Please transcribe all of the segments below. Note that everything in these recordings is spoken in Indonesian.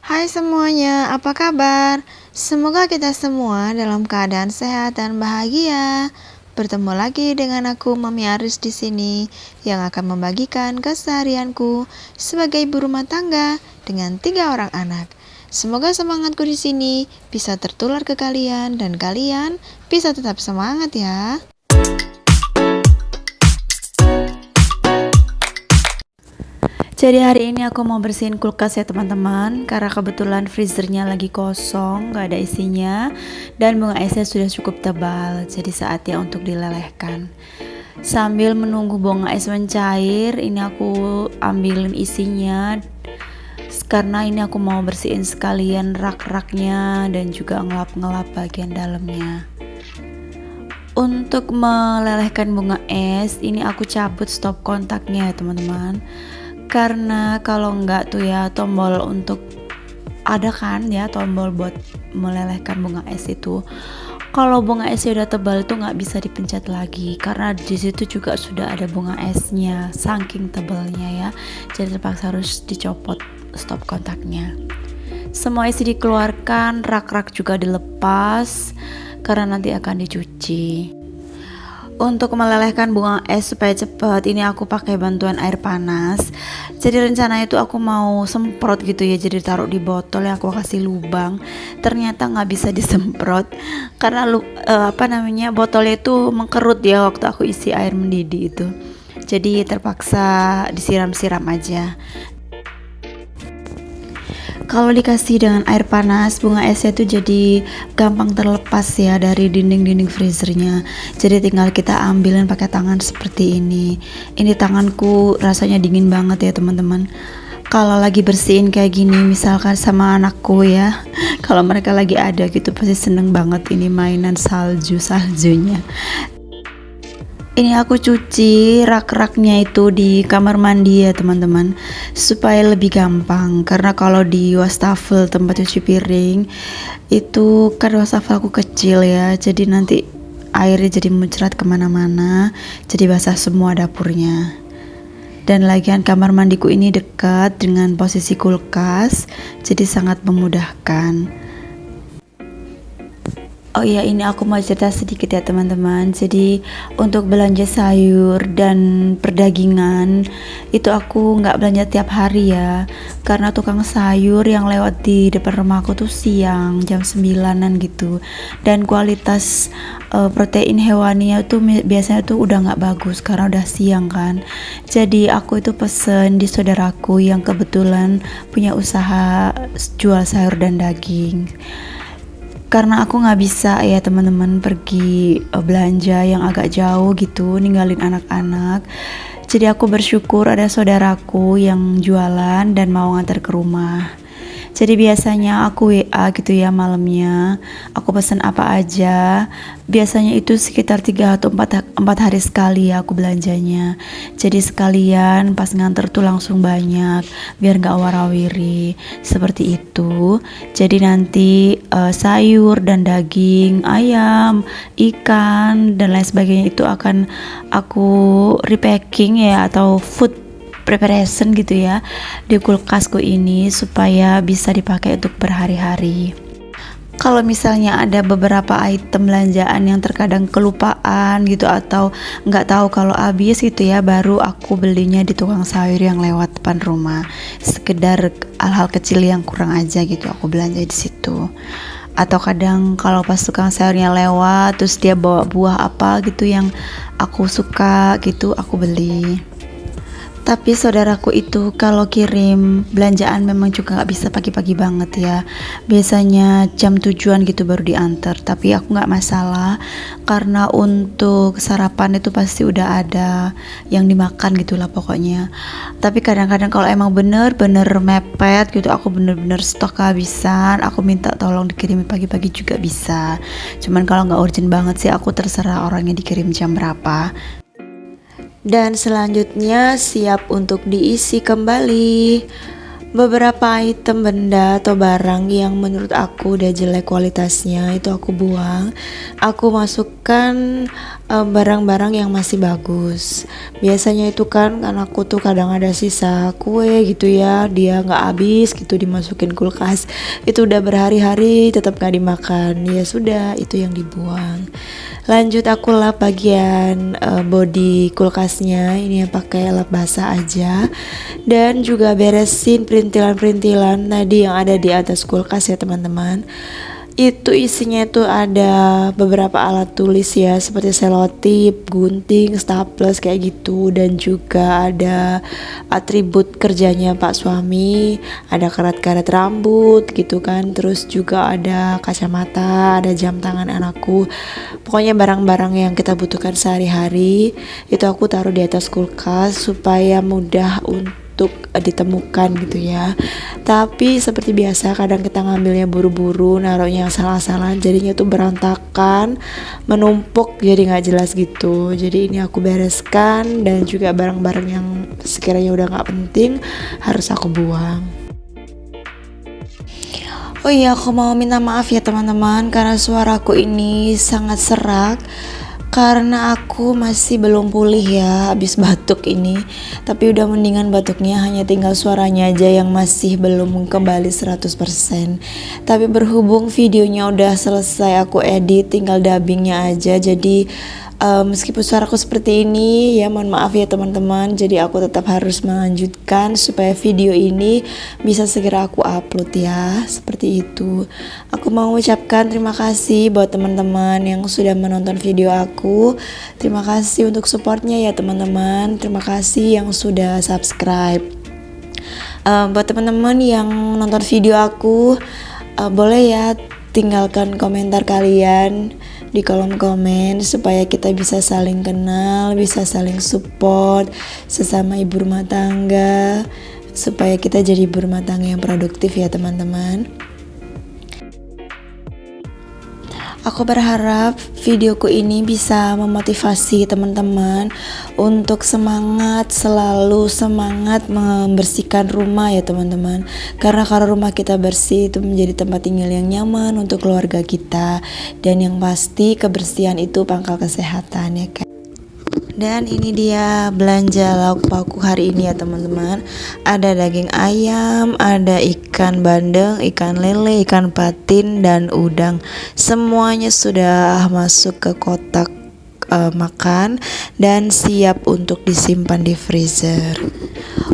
Hai semuanya, apa kabar? Semoga kita semua dalam keadaan sehat dan bahagia. Bertemu lagi dengan aku Mami Aris di sini yang akan membagikan keseharianku sebagai ibu rumah tangga dengan 3 orang anak. Semoga semangatku di sini bisa tertular ke kalian dan kalian bisa tetap semangat ya. Jadi hari ini aku mau bersihin kulkas ya teman-teman, karena kebetulan freezernya lagi kosong, gak ada isinya, dan bunga esnya sudah cukup tebal, jadi saatnya untuk dilelehkan. Sambil menunggu bunga es mencair, ini aku ambilin isinya, karena ini aku mau bersihin sekalian rak-raknya dan juga ngelap-ngelap bagian dalamnya. Untuk melelehkan bunga es, ini aku cabut stop kontaknya ya teman-teman. Karena kalau enggak tuh ya tombol untuk ada kan ya tombol buat melelehkan bunga es itu. Kalau bunga esnya udah tebal itu nggak bisa dipencet lagi karena di situ juga sudah ada bunga esnya saking tebalnya ya. Jadi terpaksa harus dicopot stop kontaknya. Semua isi dikeluarkan, rak-rak juga dilepas karena nanti akan dicuci. Untuk melelehkan bunga es supaya cepat, ini aku pakai bantuan air panas. Jadi rencananya itu aku mau semprot gitu ya, jadi taruh di botol yang aku kasih lubang. Ternyata nggak bisa disemprot karena botolnya itu mengkerut ya waktu aku isi air mendidih itu. Jadi terpaksa disiram-siram aja. Kalau dikasih dengan air panas, bunga esnya tuh jadi gampang terlepas ya dari dinding-dinding freezernya. Jadi tinggal kita ambilin pakai tangan seperti ini. Ini tanganku rasanya dingin banget ya teman-teman. Kalau lagi bersihin kayak gini, misalkan sama anakku ya, kalau mereka lagi ada gitu pasti seneng banget ini mainan saljunya. Ini aku cuci rak-raknya itu di kamar mandi ya teman-teman, supaya lebih gampang. Karena kalau di wastafel tempat cuci piring itu kan wastafel aku kecil ya, jadi nanti airnya jadi muncrat kemana-mana, jadi basah semua dapurnya. Dan lagian kamar mandiku ini dekat dengan posisi kulkas, jadi sangat memudahkan. Oh iya, ini aku mau cerita sedikit ya teman-teman. Jadi untuk belanja sayur dan perdagingan itu aku nggak belanja tiap hari ya, karena tukang sayur yang lewat di depan rumahku tuh siang jam 9-an gitu, dan kualitas protein hewaninya tuh biasanya tuh udah nggak bagus karena udah siang kan. Jadi aku itu pesen di saudaraku yang kebetulan punya usaha jual sayur dan daging. Karena aku nggak bisa ya teman-teman pergi belanja yang agak jauh gitu, ninggalin anak-anak. Jadi aku bersyukur ada saudaraku yang jualan dan mau ngantar ke rumah. Jadi biasanya aku WA gitu ya malamnya, aku pesan apa aja. Biasanya itu sekitar 3 atau 4 hari sekali ya aku belanjanya. Jadi sekalian pas nganter tuh langsung banyak, biar gak warawiri. Seperti itu. Jadi nanti sayur dan daging, ayam, ikan dan lain sebagainya itu akan aku repacking ya, atau food preparation gitu ya di kulkasku ini supaya bisa dipakai untuk berhari-hari. Kalau misalnya ada beberapa item belanjaan yang terkadang kelupaan gitu atau nggak tahu kalau habis gitu ya, baru aku belinya di tukang sayur yang lewat depan rumah. Sekedar hal-hal kecil yang kurang aja gitu aku belanja di situ. Atau kadang kalau pas tukang sayurnya lewat terus dia bawa buah apa gitu yang aku suka gitu, aku beli. Tapi saudaraku itu kalau kirim belanjaan memang juga gak bisa pagi-pagi banget ya. Biasanya jam 7-an gitu baru diantar. Tapi aku gak masalah, karena untuk sarapan itu pasti udah ada yang dimakan gitulah pokoknya. Tapi kadang-kadang kalau emang bener-bener mepet gitu, aku bener-bener stok kehabisan, aku minta tolong dikirimin pagi-pagi juga bisa. Cuman kalau gak urgent banget sih, aku terserah orangnya dikirim jam berapa. Dan selanjutnya siap untuk diisi kembali. Beberapa item benda atau barang yang menurut aku udah jelek kualitasnya itu aku buang. Aku masukkan barang-barang yang masih bagus. Biasanya itu kan aku tuh kadang ada sisa kue gitu ya, dia nggak habis gitu dimasukin kulkas. Itu udah berhari-hari tetap nggak dimakan. Ya sudah, itu yang dibuang. Lanjut aku lap bagian bodi kulkasnya, ini yang pakai lap basah aja, dan juga beresin perintilan-perintilan tadi yang ada di atas kulkas ya teman-teman. Itu isinya itu ada beberapa alat tulis ya, seperti selotip, gunting, staples kayak gitu, dan juga ada atribut kerjanya Pak suami, ada karet-karet rambut gitu kan, terus juga ada kacamata, ada jam tangan anakku. Pokoknya barang-barang yang kita butuhkan sehari-hari itu aku taruh di atas kulkas supaya mudah untuk ditemukan gitu ya. Tapi seperti biasa kadang kita ngambilnya buru-buru, naruhnya asal-asalan, jadinya tuh berantakan, menumpuk, jadi nggak jelas gitu. Jadi ini aku bereskan, dan juga barang-barang yang sekiranya udah nggak penting harus aku buang. Oh iya, aku mau minta maaf ya teman-teman karena suaraku ini sangat serak, karena aku masih belum pulih ya habis batuk ini. Tapi udah mendingan batuknya, hanya tinggal suaranya aja yang masih belum kembali 100%. Tapi berhubung videonya udah selesai aku edit, tinggal dubbingnya aja. Jadi meskipun suaraku seperti ini ya mohon maaf ya teman-teman. Jadi aku tetap harus melanjutkan supaya video ini bisa segera aku upload ya, seperti itu. Aku mau ucapkan terima kasih buat teman-teman yang sudah menonton video aku. Terima kasih untuk supportnya ya teman-teman. Terima kasih yang sudah subscribe. Buat teman-teman yang nonton video aku, boleh ya tinggalkan komentar kalian di kolom komen supaya kita bisa saling kenal, bisa saling support sesama ibu rumah tangga, supaya kita jadi ibu rumah tangga yang produktif ya teman-teman. Aku berharap videoku ini bisa memotivasi teman-teman untuk selalu semangat membersihkan rumah ya teman-teman. Karena kalau rumah kita bersih itu menjadi tempat tinggal yang nyaman untuk keluarga kita, dan yang pasti kebersihan itu pangkal kesehatan ya kan. Dan ini dia belanja lauk paukku hari ini ya teman-teman. Ada daging ayam, ada ikan bandeng, ikan lele, ikan patin, dan udang. Semuanya sudah masuk ke kotak makan dan siap untuk disimpan di freezer.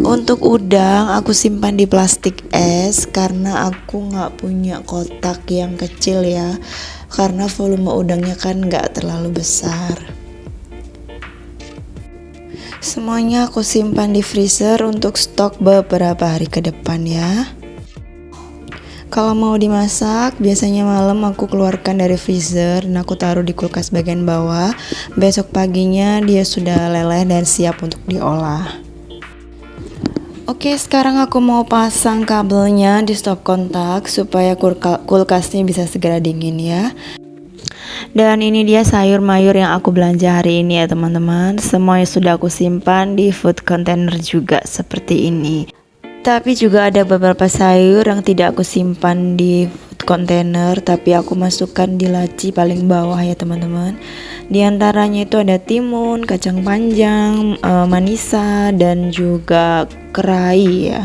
Untuk udang aku simpan di plastik es karena aku nggak punya kotak yang kecil ya, karena volume udangnya kan nggak terlalu besar. Semuanya aku simpan di freezer untuk stok beberapa hari ke depan ya. Kalau mau dimasak, biasanya malam aku keluarkan dari freezer dan aku taruh di kulkas bagian bawah. Besok paginya dia sudah leleh dan siap untuk diolah. Oke, sekarang aku mau pasang kabelnya di stop kontak supaya kulkasnya bisa segera dingin ya. Dan ini dia sayur mayur yang aku belanja hari ini ya teman-teman. Semuanya sudah aku simpan di food container juga seperti ini. Tapi juga ada beberapa sayur yang tidak aku simpan di food container, tapi aku masukkan di laci paling bawah ya teman-teman. Di antaranya itu ada timun, kacang panjang, manisa, dan juga kerai ya.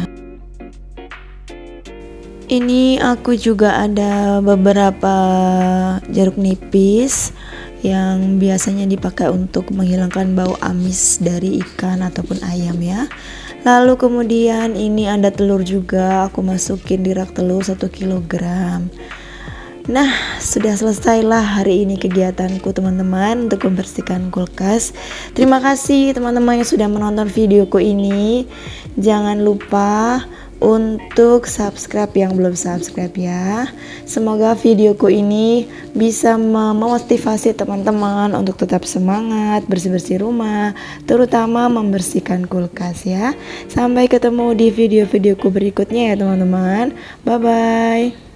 Ini aku juga ada beberapa jeruk nipis yang biasanya dipakai untuk menghilangkan bau amis dari ikan ataupun ayam ya. Lalu kemudian ini ada telur juga, aku masukin di rak telur 1 kilogram. Nah, sudah selesailah hari ini kegiatanku teman-teman untuk membersihkan kulkas. Terima kasih teman-teman yang sudah menonton videoku ini. Jangan lupa untuk subscribe yang belum subscribe ya. Semoga videoku ini bisa memotivasi teman-teman untuk tetap semangat bersih-bersih rumah, terutama membersihkan kulkas ya. Sampai ketemu di video-videoku berikutnya ya teman-teman. Bye bye.